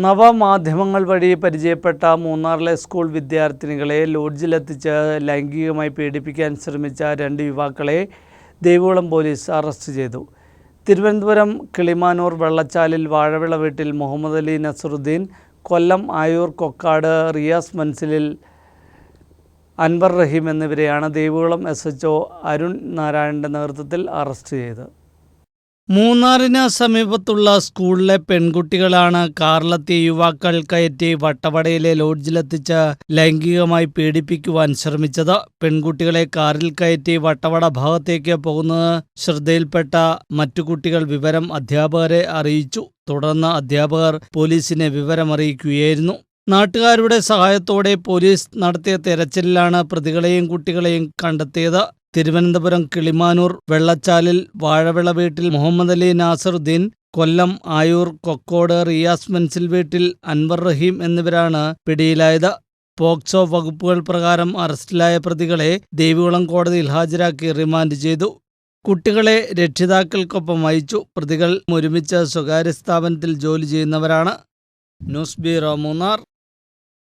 നവമാധ്യമങ്ങൾ വഴി പരിചയപ്പെട്ട മൂന്നാറിലെ സ്കൂൾ വിദ്യാർത്ഥിനികളെ ലോഡ്ജിലെത്തിച്ച് ലൈംഗികമായി പീഡിപ്പിക്കാൻ ശ്രമിച്ച 2 യുവാക്കളെ ദേവികുളം പോലീസ് അറസ്റ്റ് ചെയ്തു. തിരുവനന്തപുരം കിളിമാനൂർ വെള്ളച്ചാലിൽ വാഴവിള വീട്ടിൽ മുഹമ്മദ് അലി നസറുദ്ദീൻ, കൊല്ലം ആയൂർ കൊക്കാട് റിയാസ് മൻസിലിൽ അൻവർ റഹീം എന്നിവരെയാണ് ദേവികുളം SHO അരുൺ നാരായണൻ്റെ നേതൃത്വത്തിൽ അറസ്റ്റ് ചെയ്തത്. മൂന്നാറിന് സമീപത്തുള്ള സ്കൂളിലെ പെൺകുട്ടികളാണ് കാറിലെത്തിയ യുവാക്കൾ കയറ്റി വട്ടവടയിലെ ലോഡ്ജിലെത്തിച്ച് ലൈംഗികമായി പീഡിപ്പിക്കുവാൻ ശ്രമിച്ചത്. പെൺകുട്ടികളെ കാറിൽ കയറ്റി വട്ടവട ഭാഗത്തേക്ക് പോകുന്നത് ശ്രദ്ധയിൽപ്പെട്ട മറ്റു കുട്ടികൾ വിവരം അധ്യാപകരെ അറിയിച്ചു. തുടർന്ന് അധ്യാപകർ പോലീസിനെ വിവരമറിയിക്കുകയായിരുന്നു. നാട്ടുകാരുടെ സഹായത്തോടെ പോലീസ് നടത്തിയ തെരച്ചിലിലാണ് പ്രതികളെയും കുട്ടികളെയും കണ്ടെത്തിയത്. തിരുവനന്തപുരം കിളിമാനൂർ വെള്ളച്ചാലിൽ വാഴവിള വീട്ടിൽ മുഹമ്മദ് അലി നസറുദ്ദീൻ, കൊല്ലം ആയൂർ കൊക്കോട് റിയാസ് മൻസിൽ വീട്ടിൽ അൻവർ റഹീം എന്നിവരാണ് പിടിയിലായത്. പോക്സോ വകുപ്പുകൾ പ്രകാരം അറസ്റ്റിലായ പ്രതികളെ ദേവികുളം കോടതിയിൽ ഹാജരാക്കി റിമാൻഡ് ചെയ്തു. കുട്ടികളെ രക്ഷിതാക്കൾക്കൊപ്പം അയച്ചു. പ്രതികൾ ഒരുമിച്ച് സ്വകാര്യ സ്ഥാപനത്തിൽ ജോലി ചെയ്യുന്നവരാണ്. News bureau, Munnar.